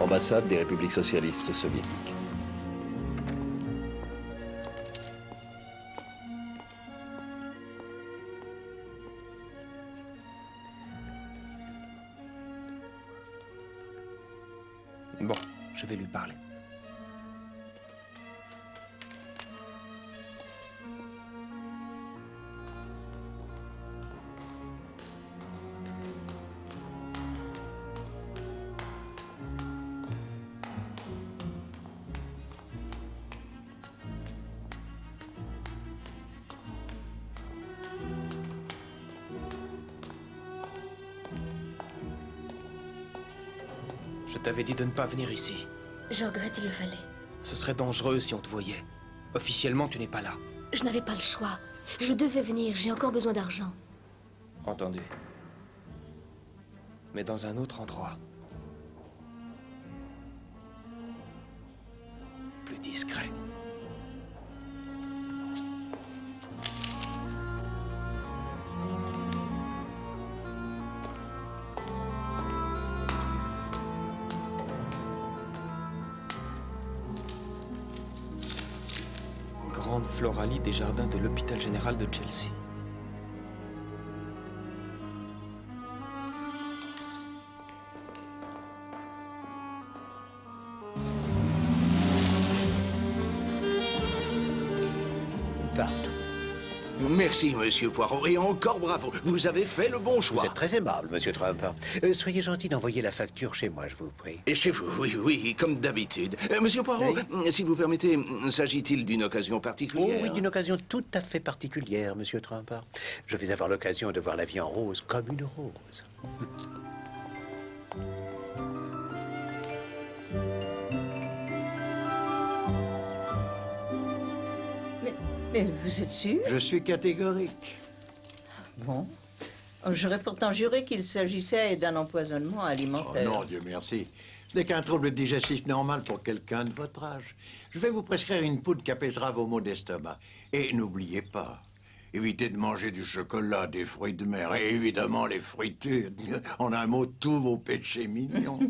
ambassade des républiques socialistes soviétiques. Bon, je vais lui parler. Je t'avais dit de ne pas venir ici. Je regrette, il le fallait. Ce serait dangereux si on te voyait. Officiellement, tu n'es pas là. Je n'avais pas le choix. Je devais venir, j'ai encore besoin d'argent. Entendu. Mais dans un autre endroit. Plus discret. Grande Floralie des jardins de l'hôpital général de Chelsea. Pardon. Merci, Monsieur Poirot, et encore bravo. Vous avez fait le bon choix. Vous êtes très aimable, Monsieur Trump. Soyez gentil d'envoyer la facture chez moi, je vous prie. Et chez vous, oui, oui, comme d'habitude. Monsieur Poirot, si vous permettez, s'agit-il d'une occasion particulière? Oh oui, d'une occasion tout à fait particulière, Monsieur Trump. Je vais avoir l'occasion de voir la vie en rose comme une rose. Mais vous êtes sûr? Je suis catégorique. Bon. J'aurais pourtant juré qu'il s'agissait d'un empoisonnement Oh alimentaire. non, Dieu merci. Ce n'est qu'un trouble digestif normal pour quelqu'un de votre âge. Je vais vous prescrire une poudre qui apaisera vos maux d'estomac. Et n'oubliez pas, évitez de manger du chocolat, des fruits de mer et évidemment les fritures. En un mot, tous vos péchés mignons.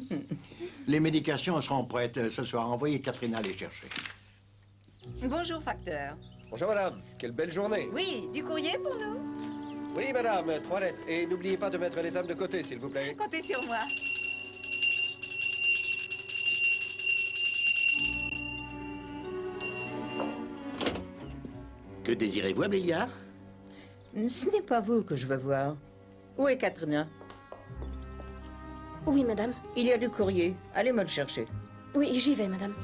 Les médications seront prêtes ce soir. Envoyez Katrina les chercher. Bonjour, facteur. Bonjour madame, quelle belle journée. Oui, du courrier pour nous? Oui madame, 3 lettres. Et n'oubliez pas de mettre les dames de côté, s'il vous plaît. Comptez sur moi. Que désirez-vous, Amélia? Ce n'est pas vous que je veux voir. Où est Katrina? Oui, madame. Il y a du courrier. Allez me le chercher. Oui, j'y vais, madame.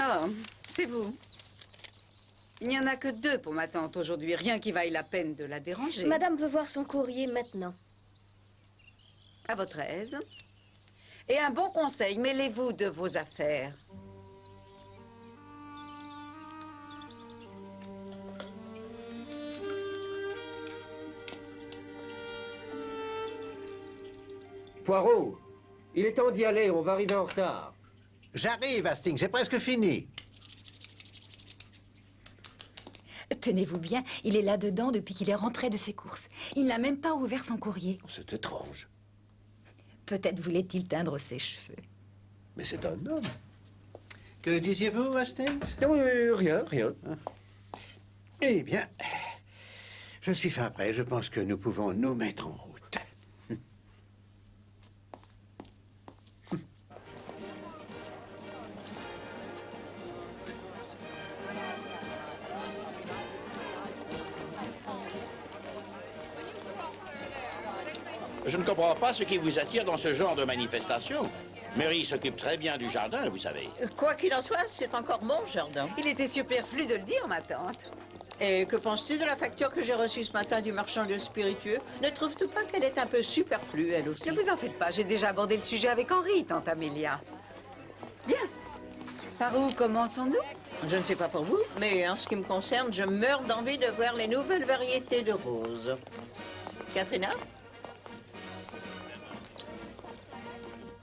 Oh, c'est vous. Il n'y en a que 2 pour ma tante aujourd'hui. Rien qui vaille la peine de la déranger. Madame veut voir son courrier maintenant. À votre aise. Et un bon conseil, mêlez-vous de vos affaires. Poirot, il est temps d'y aller, on va arriver en retard. J'arrive, Hastings, c'est presque fini. Tenez-vous bien, il est là-dedans depuis qu'il est rentré de ses courses. Il n'a même pas ouvert son courrier. C'est étrange. Peut-être voulait-il teindre ses cheveux. Mais c'est un homme. Que disiez-vous, Hastings? Rien, rien. Eh bien, je suis fin prêt. Je pense que nous pouvons nous mettre en route. Je ne comprends pas ce qui vous attire dans ce genre de manifestation. Mary s'occupe très bien du jardin, vous savez. Quoi qu'il en soit, c'est encore mon jardin. Il était superflu de le dire, ma tante. Et que penses-tu de la facture que j'ai reçue ce matin du marchand de spiritueux? Ne trouves-tu pas qu'elle est un peu superflue, elle aussi? Ne vous en faites pas, j'ai déjà abordé le sujet avec Henri, tante Amélia. Bien. Par où commençons-nous? Je ne sais pas pour vous, mais en ce qui me concerne, je meurs d'envie de voir les nouvelles variétés de roses. Katrina?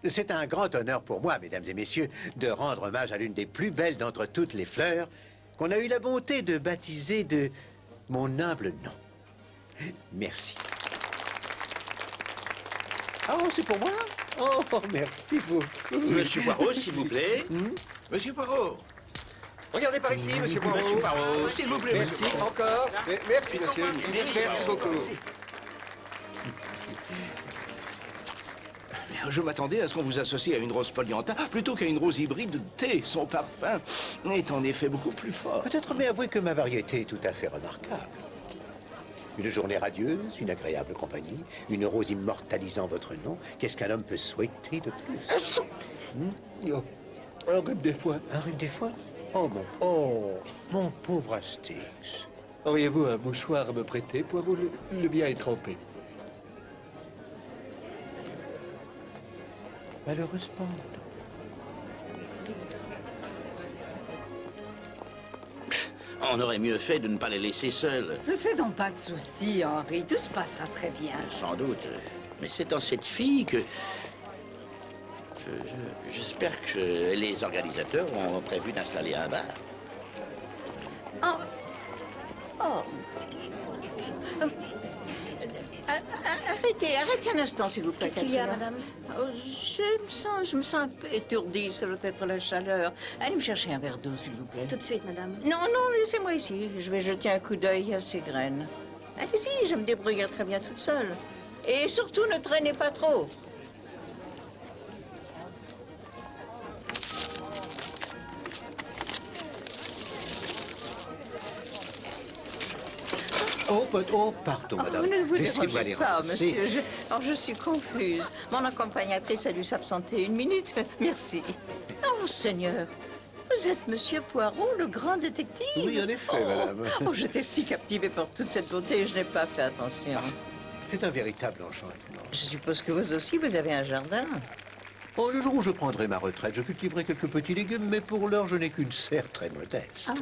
C'est un grand honneur pour moi, mesdames et messieurs, de rendre hommage à l'une des plus belles d'entre toutes les fleurs qu'on a eu la bonté de baptiser de mon humble nom. Merci. Oh, c'est pour moi? Oh, merci beaucoup. Monsieur Poirot, s'il vous plaît. Monsieur Poirot. Regardez par ici, monsieur Poirot. Monsieur Poirot, s'il vous plaît, Merci, monsieur Poirot. encore. Merci, monsieur. Merci beaucoup. Je m'attendais à ce qu'on vous associe à une rose polianta plutôt qu'à une rose hybride de thé. Son parfum est en effet beaucoup plus fort. Peut-être, mais avouez que ma variété est tout à fait remarquable. Une journée radieuse, une agréable compagnie, une rose immortalisant votre nom. Qu'est-ce qu'un homme peut souhaiter de plus? Oh, un rhume des foins. Un rhume des foins? Oh, mon pauvre Astix. Auriez-vous un mouchoir à me prêter, Poirot? Le mien est trempé. Malheureusement, non. On aurait mieux fait de ne pas les laisser seuls. Ne te fais donc pas de soucis, Henri. Tout se passera très bien. Sans doute. Mais c'est dans cette fille que... J'espère que les organisateurs ont prévu d'installer un bar. Arrêtez un instant, s'il vous plaît. Qu'est-ce qu'il y a, Katrina. madame? Oh, je me sens un peu étourdie, ça doit être la chaleur. Allez me chercher un verre d'eau, s'il vous plaît. Tout de suite, madame. Non, laissez-moi ici. Je vais jeter un coup d'œil à ces graines. Allez-y, je me débrouillerai très bien toute seule. Et surtout, ne traînez pas trop. Pardon, madame. Ne vous Laissez-moi dérangez les pas, ramasser. monsieur. Je suis confuse. Mon accompagnatrice a dû s'absenter 1 minute. Merci. Oh, Seigneur. Vous êtes monsieur Poirot, le grand détective? Oui, en effet, madame. Oh, j'étais si captivée par toute cette beauté, je n'ai pas fait attention. C'est un véritable enchantement. Je suppose que vous aussi, vous avez un jardin. Oh, le jour où je prendrai ma retraite, je cultiverai quelques petits légumes, mais pour l'heure, je n'ai qu'une serre très modeste.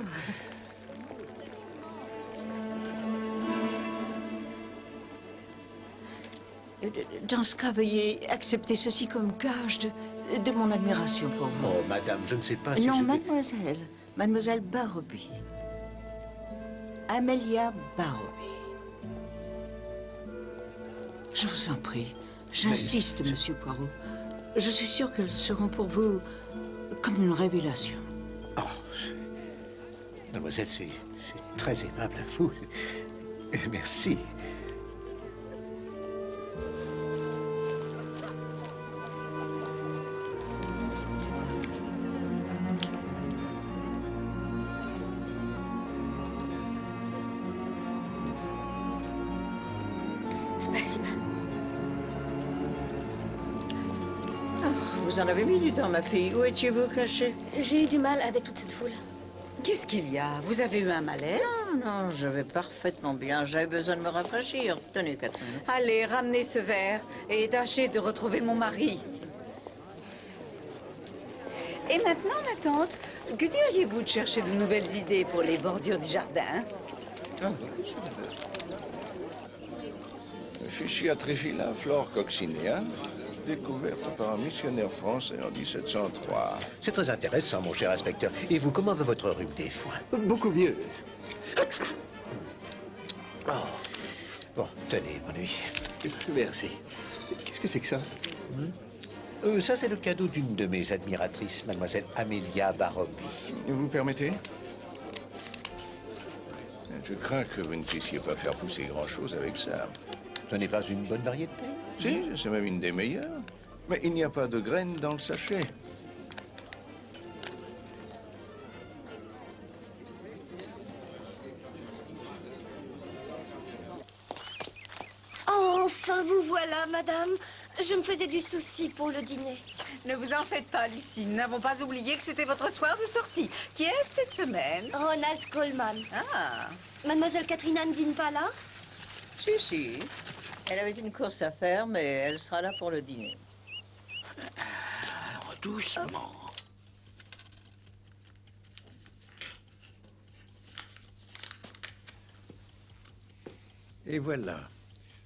Dans ce cas, veuillez accepter ceci comme gage de mon admiration pour vous. Oh, madame, je ne sais pas si Non, je... mademoiselle. Mademoiselle Barrowby. Amelia Barrowby. Je vous en prie. J'insiste, monsieur Poirot. Je suis sûre qu'elles seront pour vous comme une révélation. Oh, mademoiselle, c'est très aimable à vous. Merci. Spasiba. Vous en avez mis du temps, ma fille. Où étiez-vous cachée? J'ai eu du mal avec toute cette foule. Qu'est-ce qu'il y a? Vous avez eu un malaise? Non, je vais parfaitement bien. J'avais besoin de me rafraîchir. Tenez, Catherine. Allez, ramenez ce verre et tâchez de retrouver mon mari. Et maintenant, ma tante, que diriez-vous de chercher de nouvelles idées pour les bordures du jardin? Fuchsia trifila flore coccinea, découverte par un missionnaire français en 1703. C'est très intéressant, mon cher inspecteur. Et vous, comment va votre rhume des foins? Beaucoup mieux. Oh. Bon, tenez, mon ami. Merci. Qu'est-ce que c'est que ça? Ça, c'est le cadeau d'une de mes admiratrices, mademoiselle Amelia Barrowby. Vous permettez? Je crains que vous ne puissiez pas faire pousser grand-chose avec ça. Ce n'est pas une bonne variété? Si, c'est même une des meilleures. Mais il n'y a pas de graines dans le sachet. Oh, enfin, vous voilà, madame. Je me faisais du souci pour le dîner. Ne vous en faites pas, Lucie. Nous n'avons pas oublié que c'était votre soir de sortie. Qui est-ce cette semaine? Ronald Coleman. Ah. Mademoiselle Katrina ne dîne pas là? Si. Elle avait une course à faire, mais elle sera là pour le dîner. Alors, doucement. Et voilà.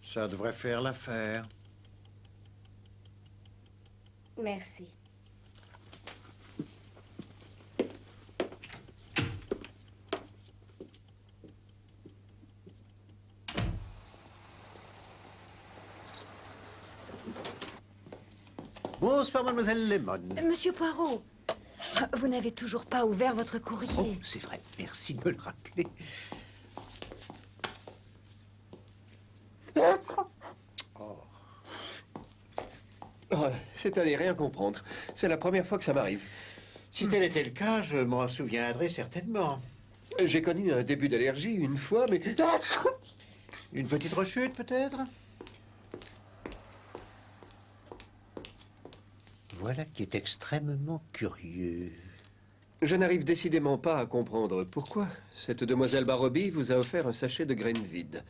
Ça devrait faire l'affaire. Merci. Bonsoir, mademoiselle Lemon. Monsieur Poirot, vous n'avez toujours pas ouvert votre courrier. Oh, c'est vrai. Merci de me le rappeler. Oh, c'est à n'y rien comprendre. C'est la première fois que ça m'arrive. Si tel était le cas, je m'en souviendrai certainement. J'ai connu un début d'allergie une fois, mais... Une petite rechute, peut-être? Voilà qui est extrêmement curieux. Je n'arrive décidément pas à comprendre pourquoi cette demoiselle Barroby vous a offert un sachet de graines vides.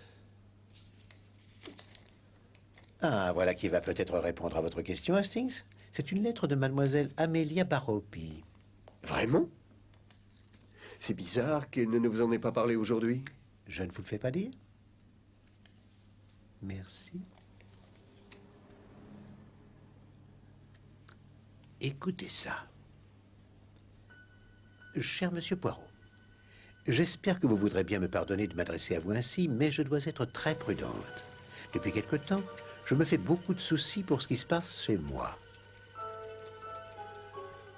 Ah, voilà qui va peut-être répondre à votre question, Hastings. C'est une lettre de mademoiselle Amelia Barroby. Vraiment? C'est bizarre qu'elle ne vous en ait pas parlé aujourd'hui. Je ne vous le fais pas dire. Merci. Écoutez ça. Cher monsieur Poirot, j'espère que vous voudrez bien me pardonner de m'adresser à vous ainsi, mais je dois être très prudente. Depuis quelque temps, je me fais beaucoup de soucis pour ce qui se passe chez moi.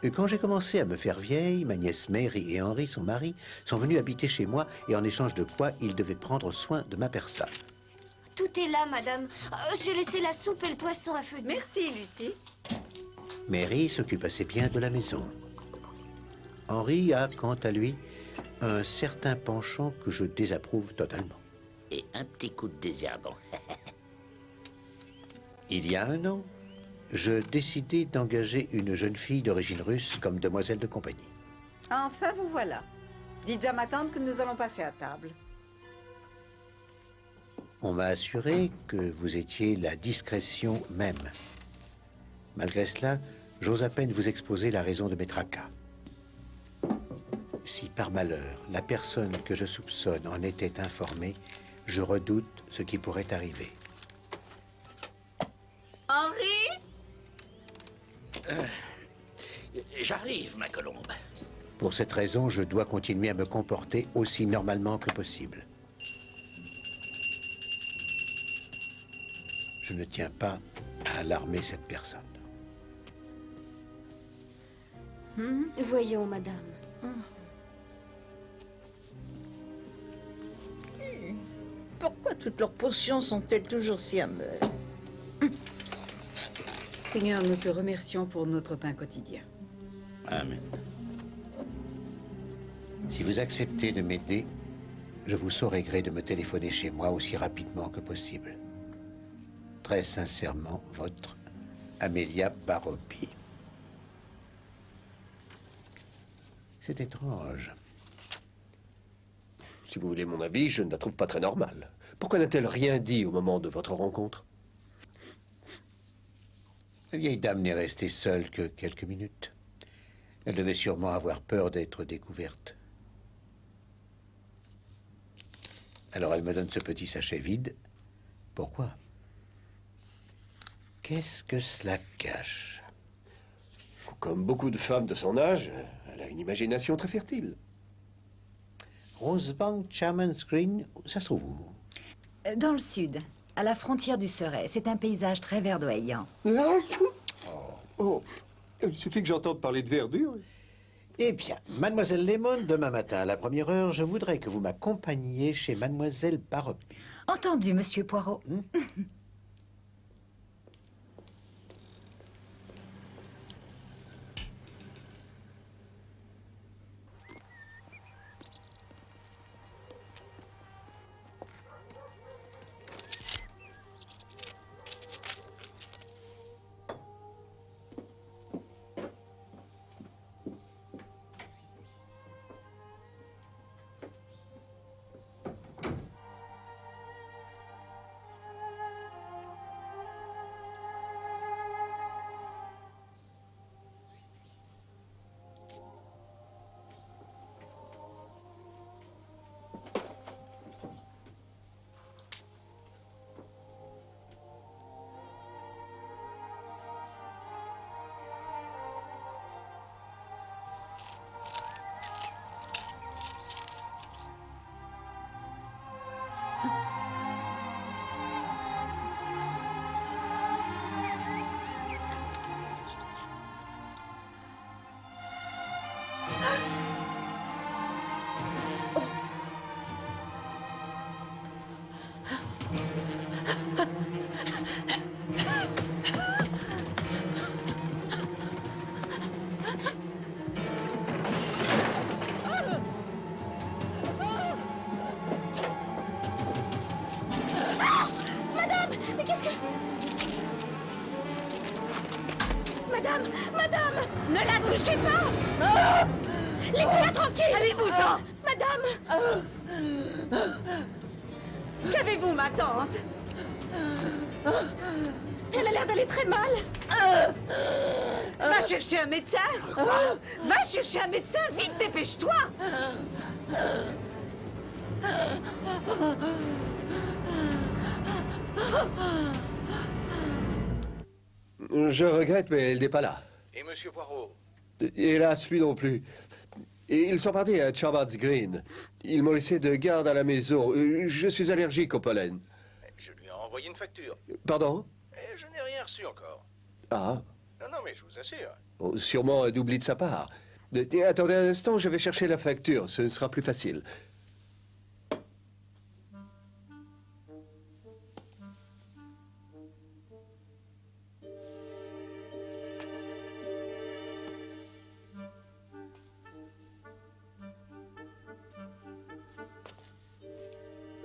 Et quand j'ai commencé à me faire vieille, ma nièce Mary et Henry, son mari, sont venus habiter chez moi et en échange de quoi ils devaient prendre soin de ma personne. Tout est là, madame. J'ai laissé la soupe et le poisson à feu doux. Merci, Lucie. Mary s'occupe assez bien de la maison. Henry a, quant à lui, un certain penchant que je désapprouve totalement. Et un petit coup de désherbant. Il y a un an, je décidai d'engager une jeune fille d'origine russe comme demoiselle de compagnie. Enfin, vous voilà. Dites à ma tante que nous allons passer à table. On m'a assuré que vous étiez la discrétion même. Malgré cela, j'ose à peine vous exposer la raison de mes tracas. Si par malheur, la personne que je soupçonne en était informée, je redoute ce qui pourrait arriver. Henri? J'arrive, ma colombe. Pour cette raison, je dois continuer à me comporter aussi normalement que possible. Je ne tiens pas à alarmer cette personne. Voyons, madame. Pourquoi toutes leurs potions sont-elles toujours si amères? Seigneur, nous te remercions pour notre pain quotidien. Amen. Si vous acceptez de m'aider, je vous saurai gré de me téléphoner chez moi aussi rapidement que possible. Très sincèrement, votre Amelia Barroby. C'est étrange. Si vous voulez mon avis, je ne la trouve pas très normale. Pourquoi n'a-t-elle rien dit au moment de votre rencontre? La vieille dame n'est restée seule que quelques minutes. Elle devait sûrement avoir peur d'être découverte. Alors elle me donne ce petit sachet vide. Pourquoi? Qu'est-ce que cela cache? Comme beaucoup de femmes de son âge, elle a une imagination très fertile. Rosebank Chairman's Green, ça se trouve où? Dans le sud, à la frontière du Surrey. C'est un paysage très verdoyant. Oh, il suffit que j'entende parler de verdure. Eh bien, mademoiselle Lemon, demain matin à la première heure, je voudrais que vous m'accompagniez chez mademoiselle Barroby. Entendu, monsieur Poirot. Madame, mais qu'est-ce que... Madame, madame, Ne la touchez pas! laissez-la tranquille. Allez-vous-en! Madame, Qu'avez-vous, ma tante? elle a l'air d'aller très mal. Va chercher un médecin! Va chercher un médecin! Vite, dépêche-toi! Je regrette, mais elle n'est pas là. Et Monsieur Poirot? Hélas, lui non plus. Et ils sont partis à Charmard's Green. Ils m'ont laissé de garde à la maison. Je suis allergique au pollen. Je lui ai envoyé une facture. Pardon? Et je n'ai rien reçu encore. Ah, Non, non, mais je vous assure. oh, sûrement un oubli de sa part. Attendez un instant, je vais chercher la facture. Ce sera plus facile.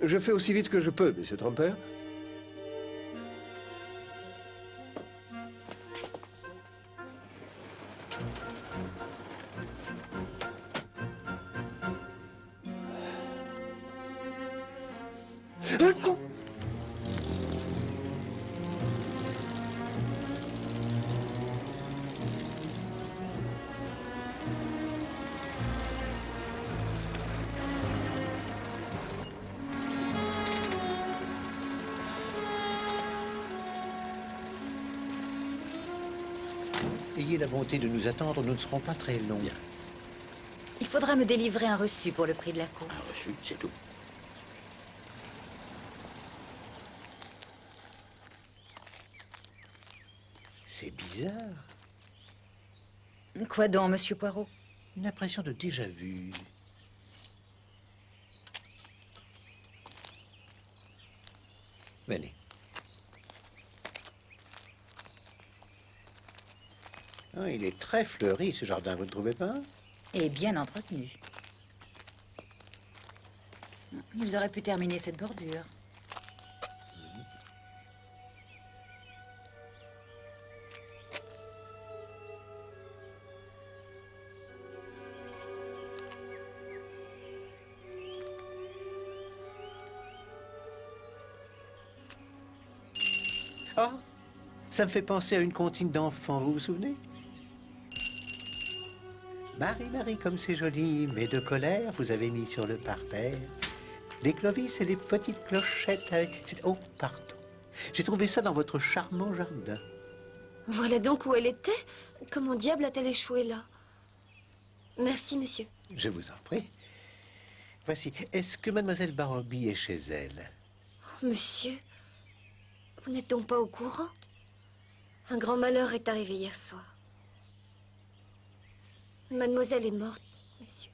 Je fais aussi vite que je peux, Monsieur Trumper. Ayez la bonté de nous attendre, nous ne serons pas très longs. Il faudra me délivrer un reçu pour le prix de la course. Reçu, c'est tout. C'est bizarre. Quoi donc, Monsieur Poirot? Une impression de déjà-vu. Venez. Ah, il est très fleuri, ce jardin, vous ne trouvez pas? Et bien entretenu. Ils auraient pu terminer cette bordure. Ah, ça me fait penser à une comptine d'enfants, vous vous souvenez? Marie, Marie, comme c'est joli, mais de colère, vous avez mis sur le parterre des clovis et des petites clochettes avec... Oh, pardon. J'ai trouvé ça dans votre charmant jardin. Voilà donc où elle était. Comment diable a-t-elle échoué là? Merci, monsieur. Je vous en prie. Voici, est-ce que mademoiselle Barrowby est chez elle? Monsieur, vous n'êtes donc pas au courant? Un grand malheur est arrivé hier soir. Mademoiselle est morte, monsieur.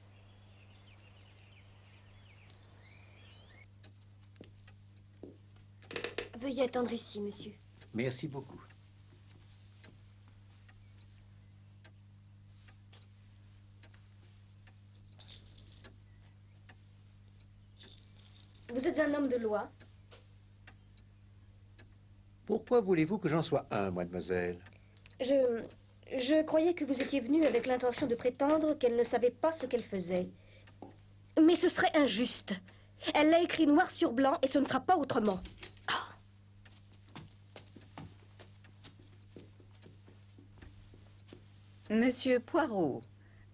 Veuillez attendre ici, monsieur. Merci beaucoup. Vous êtes un homme de loi? Pourquoi voulez-vous que j'en sois un, mademoiselle? Je croyais que vous étiez venu avec l'intention de prétendre qu'elle ne savait pas ce qu'elle faisait. Mais ce serait injuste. Elle l'a écrit noir sur blanc et ce ne sera pas autrement. Monsieur Poirot,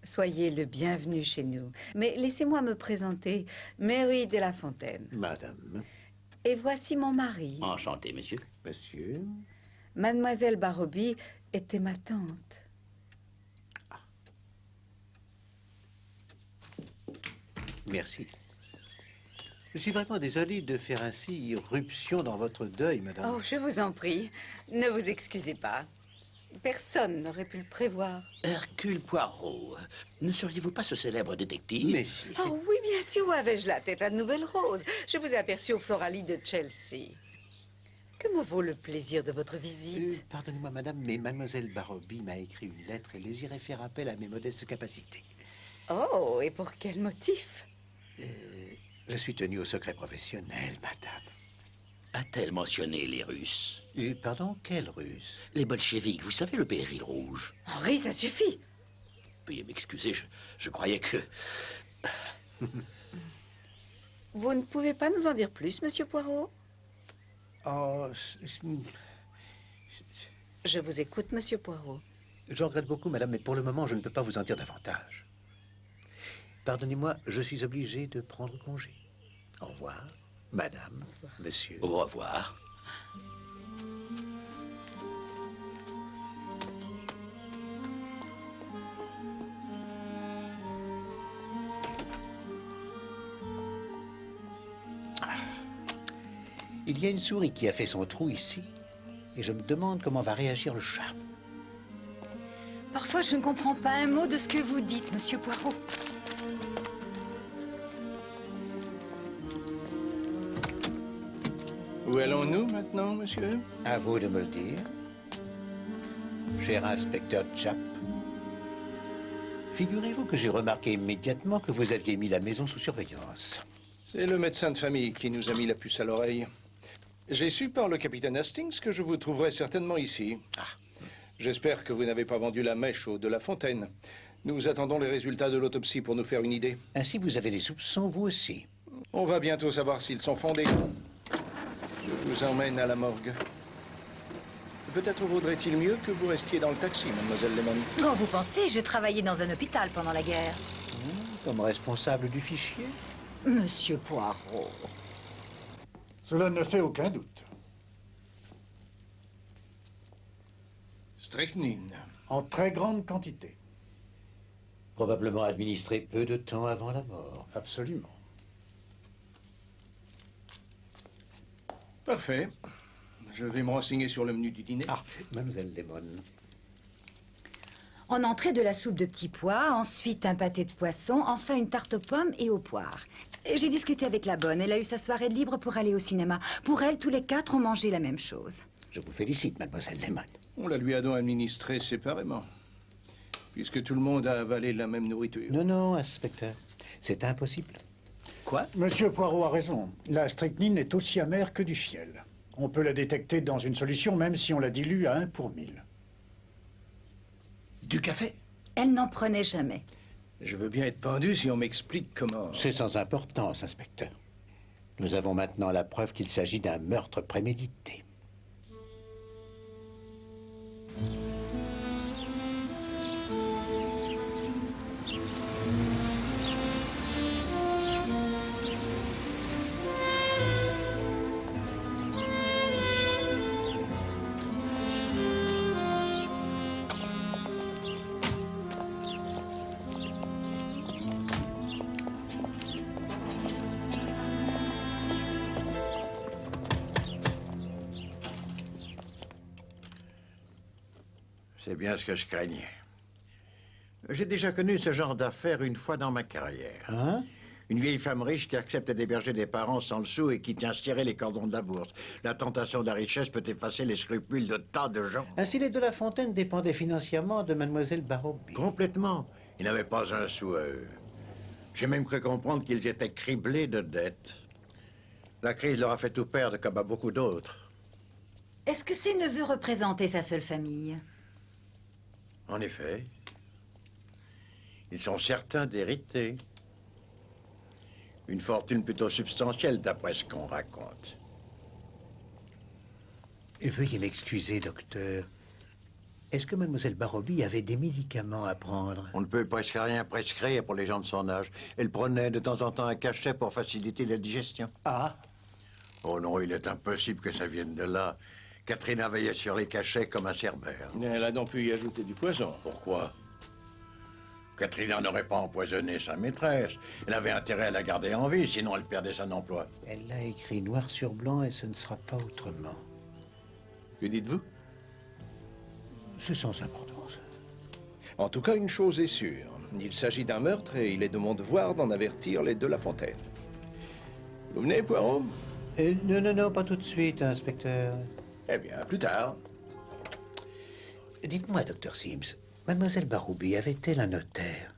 soyez le bienvenu chez nous. Mais laissez-moi me présenter, Mary de la Fontaine. Madame. Et voici mon mari. Enchanté, monsieur. Monsieur. Mademoiselle Barrowby était ma tante. Merci. Je suis vraiment désolé de faire ainsi irruption dans votre deuil, madame. Oh, je vous en prie, ne vous excusez pas. Personne n'aurait pu le prévoir. Hercule Poirot, ne seriez-vous pas ce célèbre détective? Mais si. Oh oui, bien sûr, où avais-je la tête, la nouvelle rose? Je vous ai aperçu au Floralie de Chelsea. Que me vaut le plaisir de votre visite? Pardonnez-moi, madame, mais mademoiselle Barroby m'a écrit une lettre et désirait faire appel à mes modestes capacités. Oh, et pour quel motif? Je suis tenu au secret professionnel, madame. A-t-elle mentionné les Russes? Pardon, quels Russes? Les bolcheviks, vous savez, le péril rouge. Henri, ça suffit. Veuillez m'excuser, je croyais que... Vous ne pouvez pas nous en dire plus, monsieur Poirot? Oh, Je vous écoute, monsieur Poirot. j'en regrette beaucoup, madame, mais pour le moment, je ne peux pas vous en dire davantage. Pardonnez-moi, je suis obligé de prendre congé. Au revoir, madame, monsieur. Au revoir. Il y a une souris qui a fait son trou ici, et je me demande comment va réagir le chat. Parfois, je ne comprends pas un mot de ce que vous dites, monsieur Poirot. Où allons-nous maintenant, monsieur? À vous de me le dire. Cher inspecteur Chap. Figurez-vous que j'ai remarqué immédiatement que vous aviez mis la maison sous surveillance. C'est le médecin de famille qui nous a mis la puce à l'oreille. J'ai su par le capitaine Hastings que je vous trouverai certainement ici. J'espère que vous n'avez pas vendu la mèche au de la Fontaine. Nous attendons les résultats de l'autopsie pour nous faire une idée. Ainsi, vous avez des soupçons, vous aussi. On va bientôt savoir s'ils sont fondés. Je vous emmène à la morgue. Peut-être vaudrait-il mieux que vous restiez dans le taxi, mademoiselle Lemon. Quand vous pensez, j'ai travaillé dans un hôpital pendant la guerre. Comme responsable du fichier? Monsieur Poirot. Cela ne fait aucun doute. Strychnine. En très grande quantité. Probablement administré peu de temps avant la mort. Absolument. Parfait. Je vais me renseigner sur le menu du dîner. Mademoiselle Lemon. En entrée de la soupe de petits pois, ensuite un pâté de poisson, enfin une tarte aux pommes et aux poires. J'ai discuté avec la bonne, elle a eu sa soirée de libre pour aller au cinéma. Pour elle, tous les quatre ont mangé la même chose. Je vous félicite, mademoiselle Lemon. On la lui a donc administrée séparément, puisque tout le monde a avalé la même nourriture. Non, non, inspecteur. C'est impossible. Quoi? Monsieur Poirot a raison. La strychnine est aussi amère que du fiel. On peut la détecter dans une solution, même si on la dilue à 1 pour 1000. Du café? Elle n'en prenait jamais. Je veux bien être pendu si on m'explique comment... C'est sans importance, inspecteur. Nous avons maintenant la preuve qu'il s'agit d'un meurtre prémédité. C'est bien ce que je craignais. J'ai déjà connu ce genre d'affaires une fois dans ma carrière. Hein? Une vieille femme riche qui accepte d'héberger des parents sans le sou et qui tient serré les cordons de la bourse. La tentation de la richesse peut effacer les scrupules de tas de gens. Ainsi, les de la Fontaine dépendaient financièrement de mademoiselle Barroby. Complètement. Ils n'avaient pas un sou à eux. J'ai même cru comprendre qu'ils étaient criblés de dettes. La crise leur a fait tout perdre comme à beaucoup d'autres. Est-ce que ses neveux représentaient sa seule famille? En effet. Ils sont certains d'hériter. Une fortune plutôt substantielle, d'après ce qu'on raconte. Et veuillez m'excuser, docteur. Est-ce que mademoiselle Barroby avait des médicaments à prendre? On ne peut presque rien prescrire pour les gens de son âge. Elle prenait de temps en temps un cachet pour faciliter la digestion. Ah? Oh non, il est impossible que ça vienne de là. Katrina veillait sur les cachets comme un cerbère. Elle a donc pu y ajouter du poison. Pourquoi? Katrina n'aurait pas empoisonné sa maîtresse. Elle avait intérêt à la garder en vie, sinon elle perdait son emploi. Elle l'a écrit noir sur blanc et ce ne sera pas autrement. Que dites-vous? C'est sans importance. En tout cas, une chose est sûre. Il s'agit d'un meurtre et il est de mon devoir d'en avertir les de La Fontaine. Vous venez, Poirot? Non, pas tout de suite, inspecteur. Eh bien, plus tard. Dites-moi, docteur Sims, mademoiselle Baroubi avait-elle un notaire?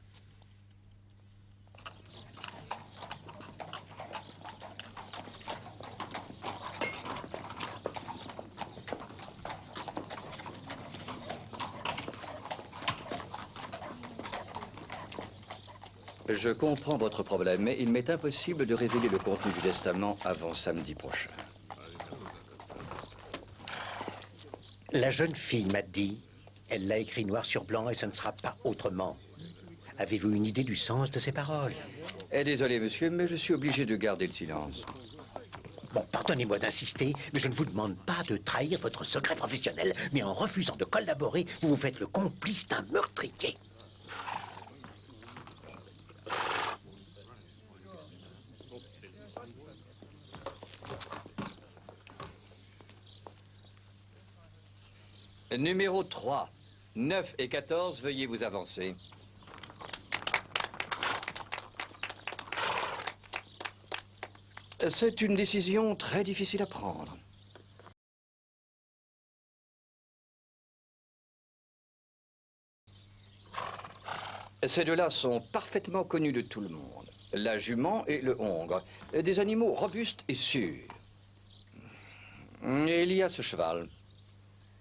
Je comprends votre problème, mais il m'est impossible de révéler le contenu du testament avant samedi prochain. La jeune fille m'a dit, elle l'a écrit noir sur blanc et ce ne sera pas autrement. Avez-vous une idée du sens de ces paroles? Désolé, monsieur, mais je suis obligé de garder le silence. Bon, pardonnez-moi d'insister, mais je ne vous demande pas de trahir votre secret professionnel, mais en refusant de collaborer, vous vous faites le complice d'un meurtrier. Numéro 3. 9 et 14, veuillez vous avancer. C'est une décision très difficile à prendre. Ces deux-là sont parfaitement connus de tout le monde. La jument et le hongre. Des animaux robustes et sûrs. Et il y a ce cheval.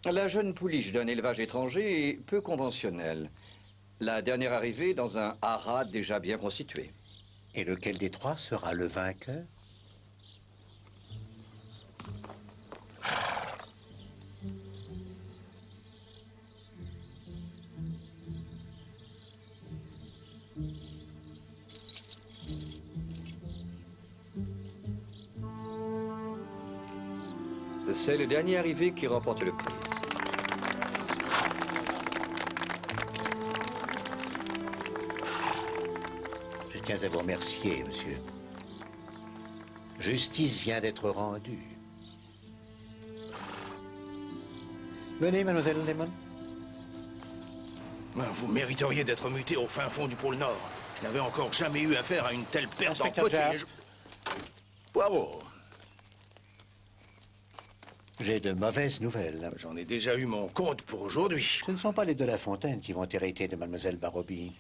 La jeune pouliche d'un élevage étranger et peu conventionnel. La dernière arrivée dans un haras déjà bien constitué. Et lequel des trois sera le vainqueur? C'est le dernier arrivé qui remporte le prix. Je tiens à vous remercier, monsieur. Justice vient d'être rendue. Venez, mademoiselle Lemon. Vous mériteriez d'être muté au fin fond du pôle Nord. Je n'avais encore jamais eu affaire à une telle perte en Inspecteur pote. Jarre. Bravo. J'ai de mauvaises nouvelles. J'en ai déjà eu mon compte pour aujourd'hui. Ce ne sont pas les de La Fontaine qui vont hériter de mademoiselle Baroubi.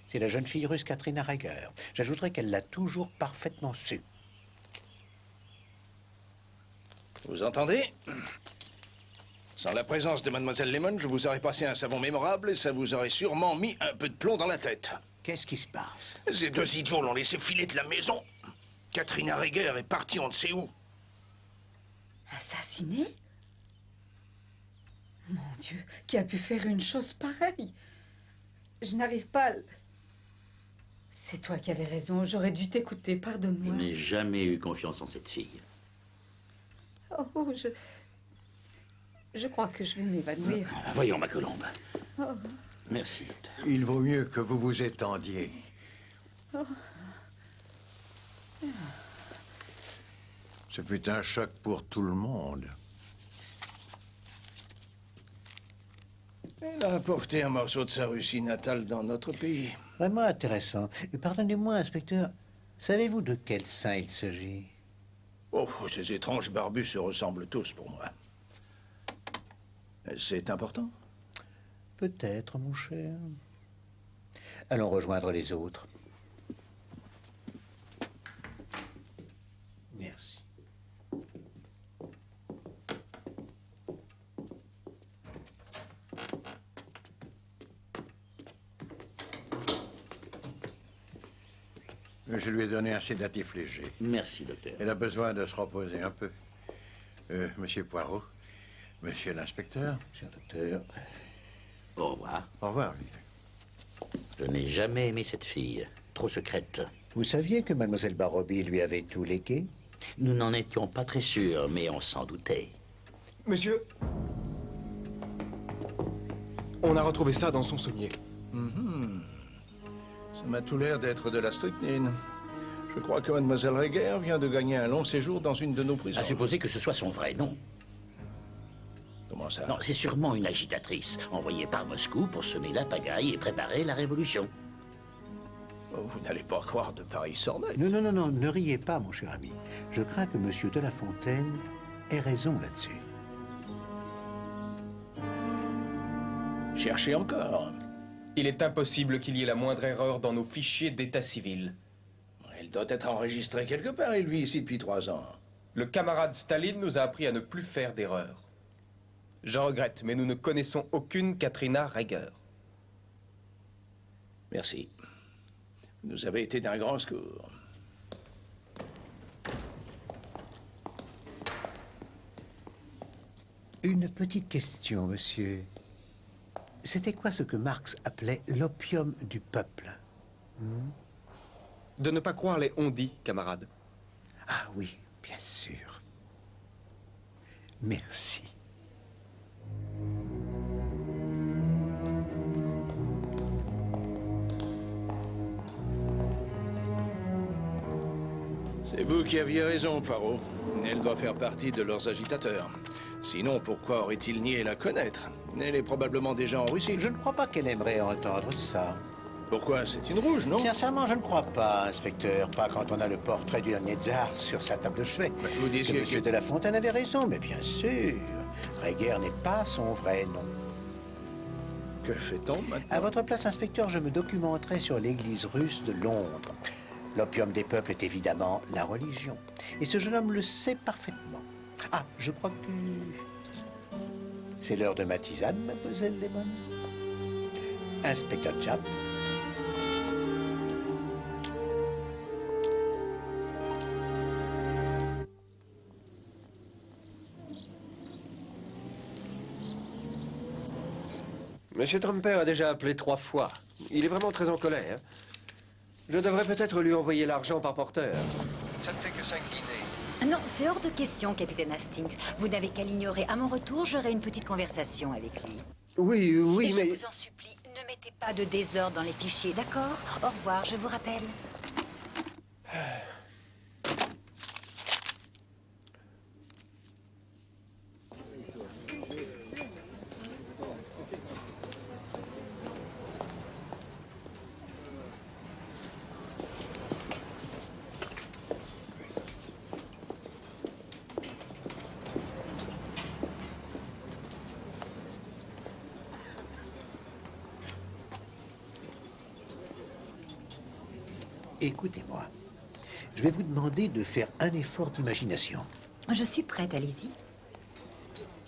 C'est la jeune fille russe Katrina Reger. J'ajouterais qu'elle l'a toujours parfaitement su. Vous entendez? Sans la présence de mademoiselle Lemon, je vous aurais passé un savon mémorable et ça vous aurait sûrement mis un peu de plomb dans la tête. Qu'est-ce qui se passe? Ces deux idiots l'ont laissé filer de la maison. Katrina Reger est partie on ne sait où. Assassiné? Mon Dieu, qui a pu faire une chose pareille? Je n'arrive pas à... C'est toi qui avais raison, j'aurais dû t'écouter, Je pardonne-moi. n'ai jamais eu confiance en cette fille. Oh, je crois que je vais m'évanouir. Voyons, ma colombe. Oh. Merci. Il vaut mieux que vous vous étendiez. Oh. Ce fut un choc pour tout le monde. Elle a apporté un morceau de sa Russie natale dans notre pays. Vraiment intéressant. Et pardonnez-moi, inspecteur, savez-vous de quel saint il s'agit? Oh, ces étranges barbus se ressemblent tous pour moi. C'est important? Peut-être, mon cher. Allons rejoindre les autres. Merci. Je lui ai donné un sédatif léger. Merci, docteur. Elle a besoin de se reposer un peu. Monsieur Poirot, monsieur l'inspecteur. Monsieur le docteur. Au revoir. Au revoir. Je n'ai jamais aimé cette fille. Trop secrète. Vous saviez que mademoiselle Baroubi lui avait tout légué? Nous n'en étions pas très sûrs, mais on s'en doutait. Monsieur, on a retrouvé ça dans son sommier. Ça m'a tout l'air d'être de la strychnine. Je crois que mademoiselle Reger vient de gagner un long séjour dans une de nos prisons. À supposer que ce soit son vrai nom. Comment Comment ça? Non, c'est sûrement une agitatrice, envoyée par Moscou pour semer la pagaille et préparer la révolution. Oh, vous n'allez pas croire de pareilles sornettes. Non, non, non, non, ne riez pas, mon cher ami. Je crains que Monsieur de La Fontaine ait raison là-dessus. Cherchez encore. Il est impossible qu'il y ait la moindre erreur dans nos fichiers d'état civil. Il doit être enregistré quelque part, il vit ici depuis 3 ans. Le camarade Staline nous a appris à ne plus faire d'erreurs. Je regrette, mais nous ne connaissons aucune Katrina Reger. Merci. Vous nous avez été d'un grand secours. Une petite question, monsieur. C'était quoi ce que Marx appelait l'opium du peuple? De ne pas croire les on-dit, camarade. Ah oui, bien sûr. Merci. C'est vous qui aviez raison, Poirot. Elle doit faire partie de leurs agitateurs. Sinon, pourquoi aurait-il nié la connaître? Elle est probablement déjà en Russie. Je ne crois pas qu'elle aimerait entendre ça. Pourquoi? C'est une rouge, non? Sincèrement, je ne crois pas, inspecteur. Pas quand on a le portrait du dernier tsar sur sa table de chevet. Vous disiez que Monsieur de La Fontaine avait raison, mais bien sûr. Reger n'est pas son vrai nom. Que fait-on maintenant? À votre place, inspecteur, je me documenterai sur l'église russe de Londres. L'opium des peuples est évidemment la religion. Et ce jeune homme le sait parfaitement. Ah, je crois que... c'est l'heure de ma tisane, mademoiselle Lemon. Inspecteur Japp. Monsieur Trumper a déjà appelé 3 fois. Il est vraiment très en colère. Je devrais peut-être lui envoyer l'argent par porteur. Ça ne fait que 5 guinées. Non, c'est hors de question, capitaine Hastings. Vous n'avez qu'à l'ignorer. À mon retour, j'aurai une petite conversation avec lui. Oui, oui, Et mais... je vous en supplie, ne mettez pas de désordre dans les fichiers, d'accord? Au revoir, je vous rappelle. Écoutez-moi. Je vais vous demander de faire un effort d'imagination. Je suis prête, allez-y.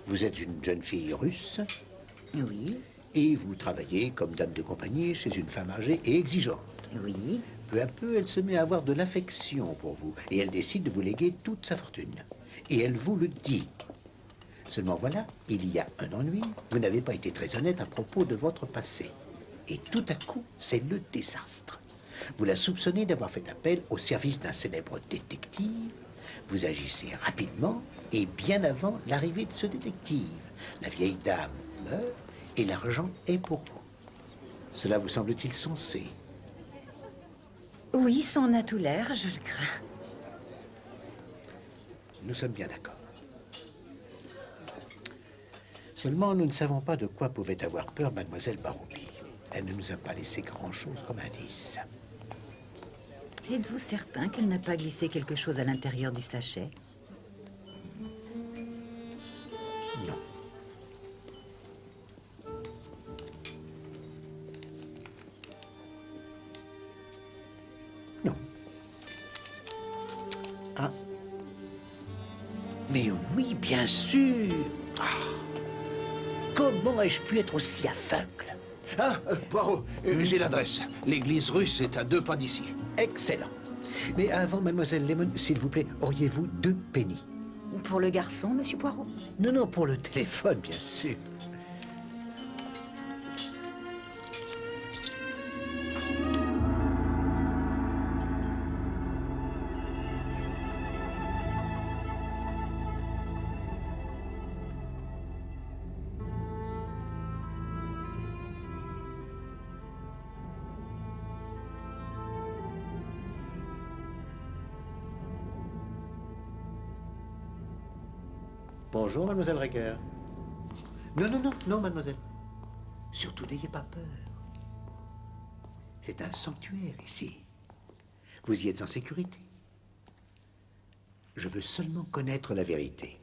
Vous êtes une jeune fille russe. Oui. Et vous travaillez comme dame de compagnie chez une femme âgée et exigeante. Oui. Peu à peu, elle se met à avoir de l'affection pour vous. Et elle décide de vous léguer toute sa fortune. Et elle vous le dit. Seulement voilà, il y a un ennui. Vous n'avez pas été très honnête à propos de votre passé. Et tout à coup, c'est le désastre. Vous la soupçonnez d'avoir fait appel au service d'un célèbre détective. Vous agissez rapidement et bien avant l'arrivée de ce détective. La vieille dame meurt et l'argent est pour vous. Cela vous semble-t-il sensé? Oui, ça en a tout l'air, je le crains. Nous sommes bien d'accord. Seulement, nous ne savons pas de quoi pouvait avoir peur mademoiselle Baroupi. Elle ne nous a pas laissé grand-chose comme indice. Êtes-vous certain qu'elle n'a pas glissé quelque chose à l'intérieur du sachet? Non. Non. Ah. Mais oui, bien sûr. Ah. Comment ai-je pu être aussi aveugle? Ah, Poirot, j'ai l'adresse. L'église russe est à 2 pas d'ici. Excellent. Mais avant, mademoiselle Lemon, s'il vous plaît, auriez-vous 2 pennies? Pour le garçon, monsieur Poirot? Non, non, pour le téléphone, bien sûr. Bonjour, mademoiselle Reger. Non, non, non, non, mademoiselle. Surtout n'ayez pas peur. C'est un sanctuaire ici. Vous y êtes en sécurité. Je veux seulement connaître la vérité.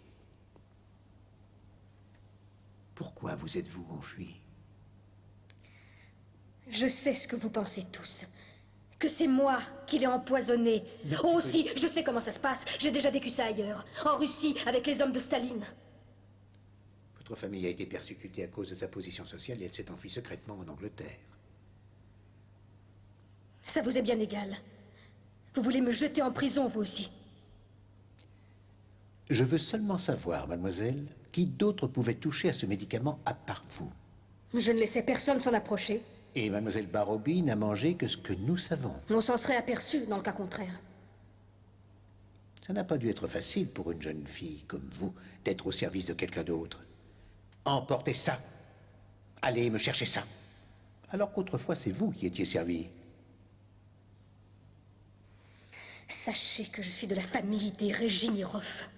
Pourquoi vous êtes-vous enfui? Je sais ce que vous pensez tous. Que c'est moi qui l'ai empoisonné. Oh, aussi, je sais comment ça se passe. J'ai déjà vécu ça ailleurs. En Russie, avec les hommes de Staline. Votre famille a été persécutée à cause de sa position sociale et elle s'est enfuie secrètement en Angleterre. Ça vous est bien égal. Vous voulez me jeter en prison, vous aussi. Je veux seulement savoir, mademoiselle, qui d'autre pouvait toucher à ce médicament à part vous? Je ne laissais personne s'en approcher. Et mademoiselle Barrowby n'a mangé que ce que nous savons. On s'en serait aperçu dans le cas contraire. Ça n'a pas dû être facile pour une jeune fille comme vous d'être au service de quelqu'un d'autre. Emportez ça. Allez me chercher ça. Alors qu'autrefois, c'est vous qui étiez servi. Sachez que je suis de la famille des Réginiroff.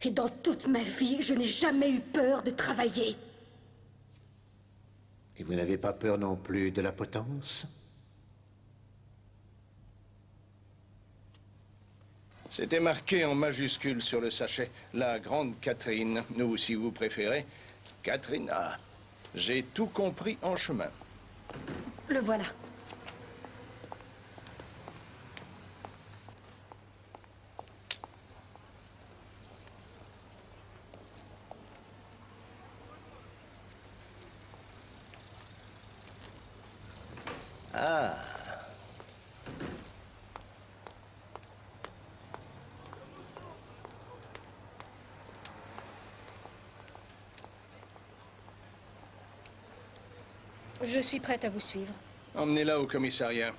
Et dans toute ma vie, je n'ai jamais eu peur de travailler. Et vous n'avez pas peur non plus de la potence? C'était marqué en majuscule sur le sachet. La grande Catherine, ou si vous préférez, Katrina. J'ai tout compris en chemin. Le voilà. Ah. Je suis prête à vous suivre. Emmenez-la au commissariat.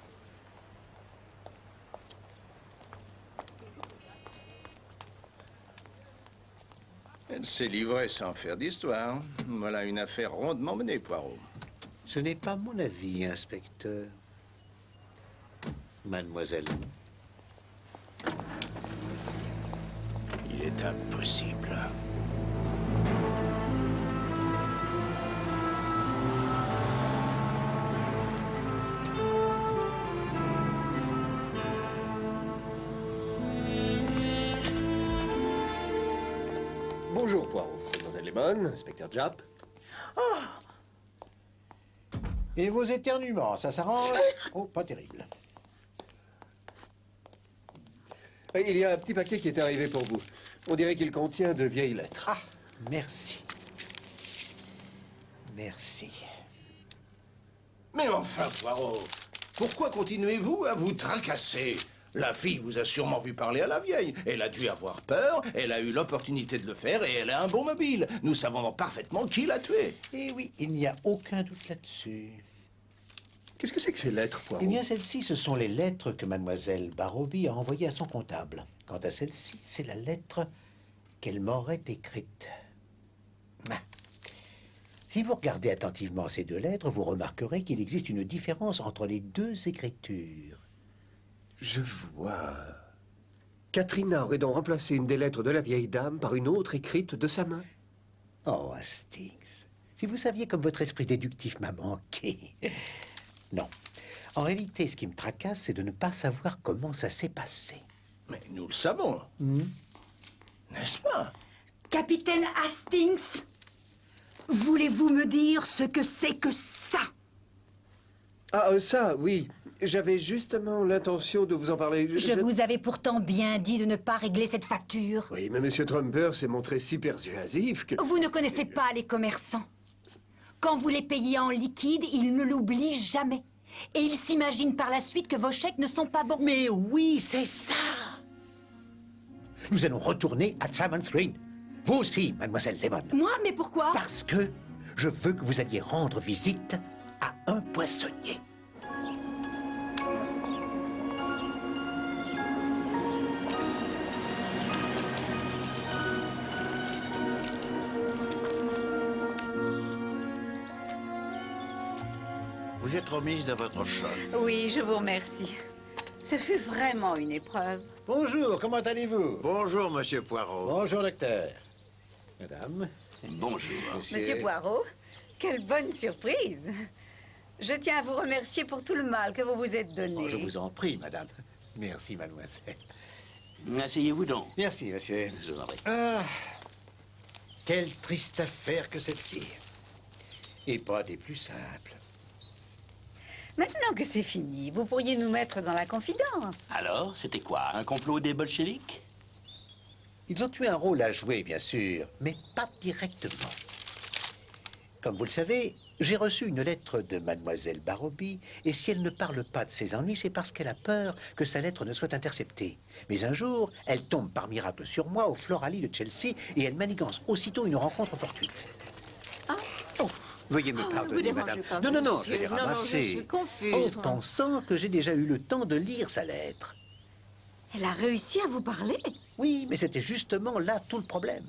Elle s'est livrée sans faire d'histoire. Voilà une affaire rondement menée, Poirot. Ce n'est pas mon avis, inspecteur. Mademoiselle. Il est impossible. Bonjour, Poirot. Mademoiselle Lemon, inspecteur Japp. Et vos éternuements, ça s'arrange? Oh, pas terrible. Il y a un petit paquet qui est arrivé pour vous. On dirait qu'il contient de vieilles lettres. Ah, merci. Merci. Mais enfin, Poirot, pourquoi continuez-vous à vous tracasser? La fille vous a sûrement vu parler à la vieille. Elle a dû avoir peur, elle a eu l'opportunité de le faire et elle a un bon mobile. Nous savons donc parfaitement qui l'a tué. Eh oui, il n'y a aucun doute là-dessus. Qu'est-ce que c'est que ces lettres, Poirot? Eh bien, celles-ci, ce sont les lettres que mademoiselle Barrowby a envoyées à son comptable. Quant à celle-ci, c'est la lettre qu'elle m'aurait écrite. Ah. Si vous regardez attentivement ces deux lettres, vous remarquerez qu'il existe une différence entre les deux écritures. Je vois. Katrina aurait donc remplacé une des lettres de la vieille dame par une autre écrite de sa main. Oh, Hastings, si vous saviez comme votre esprit déductif m'a manqué. Non. En réalité, ce qui me tracasse, c'est de ne pas savoir comment ça s'est passé. Mais nous le savons. N'est-ce pas? Capitaine Hastings, voulez-vous me dire ce que c'est que ça? Ah, ça, oui. J'avais justement l'intention de vous en parler. Je vous avais pourtant bien dit de ne pas régler cette facture. Oui, mais M. Trumper s'est montré si persuasif que... Vous ne connaissez pas les commerçants. Quand vous les payez en liquide, ils ne l'oublient jamais. Et ils s'imaginent par la suite que vos chèques ne sont pas bons. Mais oui, c'est ça! Nous allons retourner à Chamonix Green. Vous aussi, mademoiselle Lemon. Moi? Mais pourquoi? Parce que je veux que vous alliez rendre visite à un poissonnier. Vous êtes remise de votre choc. Oui, je vous remercie. Ce fut vraiment une épreuve. Bonjour, comment allez-vous? Bonjour, monsieur Poirot. Bonjour, docteur. Madame, Bonjour. Monsieur Poirot, quelle bonne surprise. Je tiens à vous remercier pour tout le mal que vous vous êtes donné. Oh, je vous en prie, madame. Merci, mademoiselle. Asseyez-vous donc. Merci, monsieur. Je vous en prie. Ah, quelle triste affaire que celle-ci. Et pas des plus simples. Maintenant que c'est fini, vous pourriez nous mettre dans la confidence. Alors, c'était quoi? Un complot des bolcheviks? Ils ont eu un rôle à jouer, bien sûr, mais pas directement. Comme vous le savez, j'ai reçu une lettre de mademoiselle Barrowby, et si elle ne parle pas de ses ennuis, c'est parce qu'elle a peur que sa lettre ne soit interceptée. Mais un jour, elle tombe par miracle sur moi au Floralie de Chelsea, et elle manigance aussitôt une rencontre fortuite. Oh, veuillez me pardonner, vous madame. dérangez pas, Non, monsieur. je l'ai Non, non, ramassée. je suis confuse. En pensant que j'ai déjà eu le temps de lire sa lettre. Elle a réussi à vous parler? Oui, mais c'était justement là tout le problème.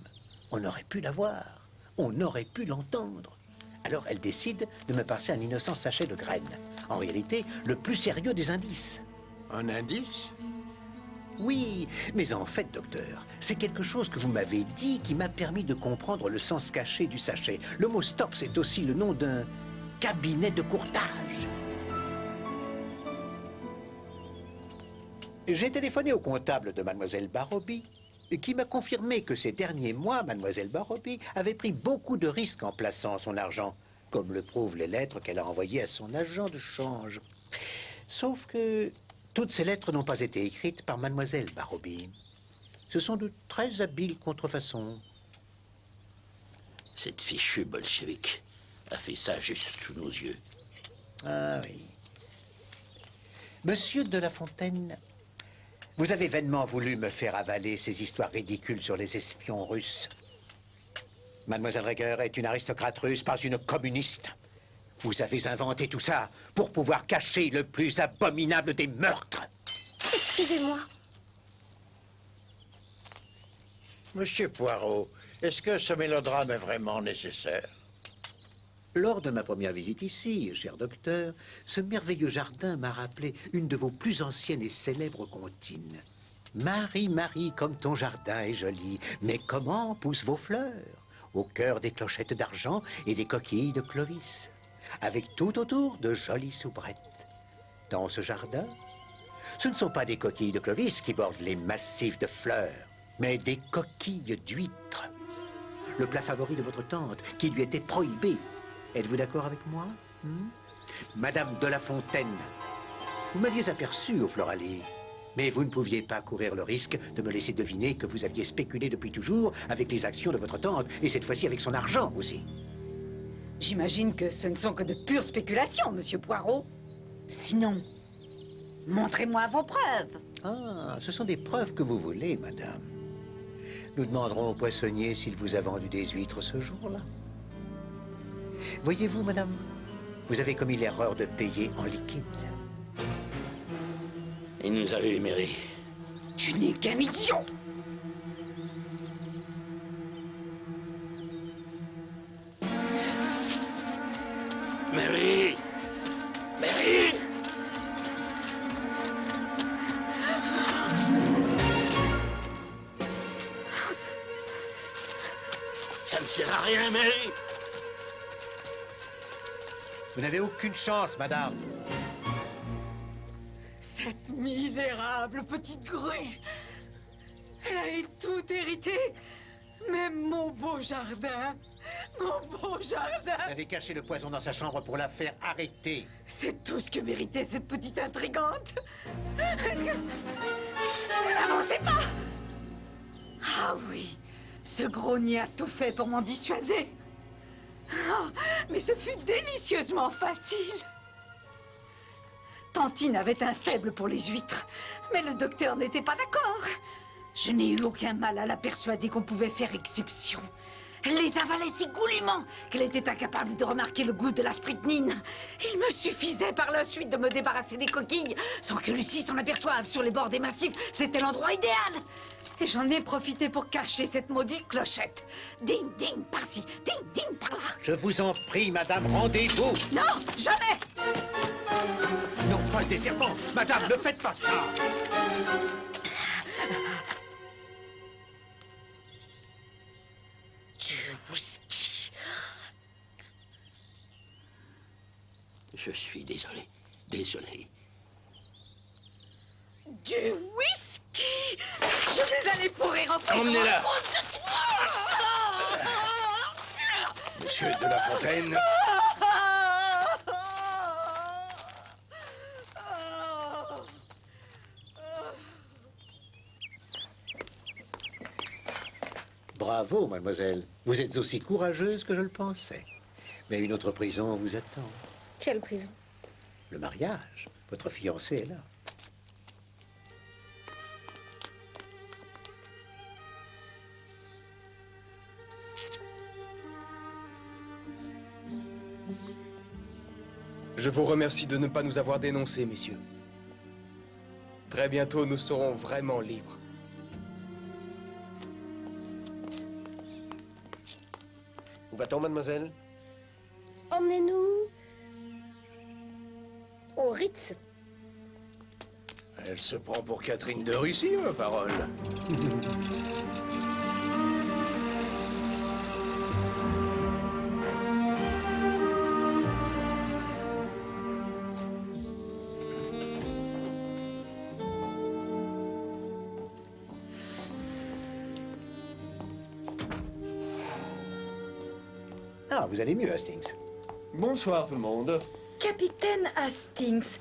On aurait pu la voir, on aurait pu l'entendre. Alors elle décide de me passer un innocent sachet de graines. En réalité, le plus sérieux des indices. Un indice? Oui, mais en fait, docteur, c'est quelque chose que vous m'avez dit qui m'a permis de comprendre le sens caché du sachet. Le mot Stox est aussi le nom d'un cabinet de courtage. J'ai téléphoné au comptable de mademoiselle Barrowby, qui m'a confirmé que ces derniers mois, mademoiselle Barrowby avait pris beaucoup de risques en plaçant son argent, comme le prouvent les lettres qu'elle a envoyées à son agent de change. Sauf que toutes ces lettres n'ont pas été écrites par mademoiselle Barrowby. Ce sont de très habiles contrefaçons. Cette fichue bolchevique a fait ça juste sous nos yeux. Ah oui. Monsieur de La Fontaine, vous avez vainement voulu me faire avaler ces histoires ridicules sur les espions russes. Mademoiselle Reger est une aristocrate russe, pas une communiste. Vous avez inventé tout ça pour pouvoir cacher le plus abominable des meurtres. Excusez-moi. Monsieur Poirot, est-ce que ce mélodrame est vraiment nécessaire? Lors de ma première visite ici, cher docteur, ce merveilleux jardin m'a rappelé une de vos plus anciennes et célèbres comptines. Marie, Marie, comme ton jardin est joli, mais comment poussent vos fleurs? Au cœur des clochettes d'argent et des coquilles de Clovis, avec tout autour de jolies soubrettes. Dans ce jardin, ce ne sont pas des coquilles de Clovis qui bordent les massifs de fleurs, mais des coquilles d'huîtres. Le plat favori de votre tante, qui lui était prohibé. Êtes-vous d'accord avec moi? Madame de La Fontaine, vous m'aviez aperçu au Floralie, mais vous ne pouviez pas courir le risque de me laisser deviner que vous aviez spéculé depuis toujours avec les actions de votre tante, et cette fois-ci avec son argent aussi. J'imagine que ce ne sont que de pures spéculations, monsieur Poirot. Sinon, montrez-moi vos preuves. Ah, ce sont des preuves que vous voulez, madame. Nous demanderons au poissonnier s'il vous a vendu des huîtres ce jour-là. Voyez-vous, madame, vous avez commis l'erreur de payer en liquide. Il nous a eu, Mary. Tu n'es qu'un idiot. Mary! Mary! Ça ne sert à rien, Mary! Vous n'avez aucune chance, madame. Cette misérable petite grue. Elle a tout hérité. Même mon beau jardin. Mon beau jardin. Vous avez caché le poison dans sa chambre pour la faire arrêter. C'est tout ce que méritait cette petite intrigante. N'avancez pas. Ah oui, ce grognier a tout fait pour m'en dissuader. Oh, mais ce fut délicieusement facile. Tantine avait un faible pour les huîtres, mais le docteur n'était pas d'accord. Je n'ai eu aucun mal à la persuader qu'on pouvait faire exception. Elle les avalait si goulûment qu'elle était incapable de remarquer le goût de la strychnine. Il me suffisait par la suite de me débarrasser des coquilles sans que Lucie s'en aperçoive sur les bords des massifs. C'était l'endroit idéal. Et j'en ai profité pour cacher cette maudite clochette. Ding, ding, par-ci, ding, ding, par-là. Je vous en prie, madame, rendez-vous. Non, jamais. Non, pas des serpents. Madame, ne faites pas ça. Du whisky. Je suis désolé. Désolé. Du whisky! Je vais aller pourrir en prison Emmenez-la. à cause de toi! Monsieur de La Fontaine. Bravo, mademoiselle. Vous êtes aussi courageuse que je le pensais. Mais une autre prison vous attend. Quelle prison? Le mariage. Votre fiancé est là. Je vous remercie de ne pas nous avoir dénoncés, messieurs. Très bientôt, nous serons vraiment libres. Où va-t-on, mademoiselle? Emmenez-nous au Ritz. Elle se prend pour Catherine de Russie, ma parole. Ah, vous allez mieux, Hastings. Bonsoir, tout le monde. Capitaine Hastings,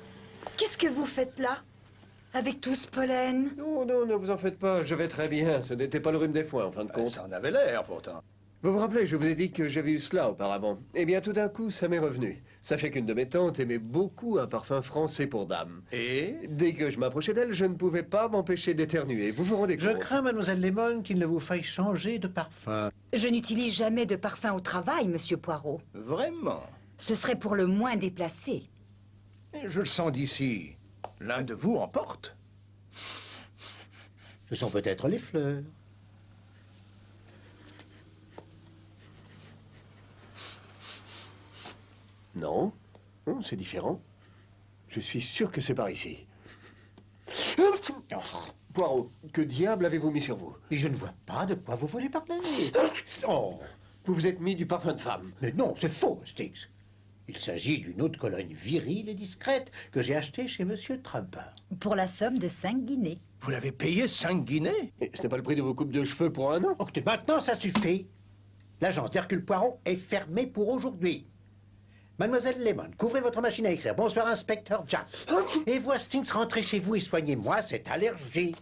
qu'est-ce que vous faites là? Avec tout ce pollen? Non, non, ne vous en faites pas, je vais très bien. Ce n'était pas le rhume des foins, en fin de compte. Ça en avait l'air, pourtant. Vous vous rappelez, je vous ai dit que j'avais eu cela auparavant. Eh bien, tout d'un coup, ça m'est revenu. Sachez qu'une de mes tantes aimait beaucoup un parfum français pour dame. Et dès que je m'approchais d'elle, je ne pouvais pas m'empêcher d'éternuer. Vous vous rendez compte? Je crains, mademoiselle Lemon, qu'il ne vous faille changer de parfum. Je n'utilise jamais de parfum au travail, monsieur Poirot. Vraiment? Ce serait pour le moins déplacé. Je le sens d'ici. L'un de vous en porte. Ce sont peut-être les fleurs. Non. Non, c'est différent. Je suis sûr que c'est par ici. Poirot, que diable avez-vous mis sur vous? Mais je ne vois pas de quoi vous voulez parler. Oh. Vous vous êtes mis du parfum de femme. Mais non, c'est faux, Hastings. Il s'agit d'une eau de Cologne virile et discrète que j'ai achetée chez Monsieur Trumper. Pour la somme de 5 guinées. Vous l'avez payé 5 guinées? Et ce n'est pas le prix de vos coupes de cheveux pour un an? Oh, maintenant, ça suffit. L'agence d'Hercule Poirot est fermée pour aujourd'hui. Mademoiselle Lemon, couvrez votre machine à écrire. Bonsoir, inspecteur Jack. Et vous, Hastings, rentrez chez vous et soignez-moi cette allergie.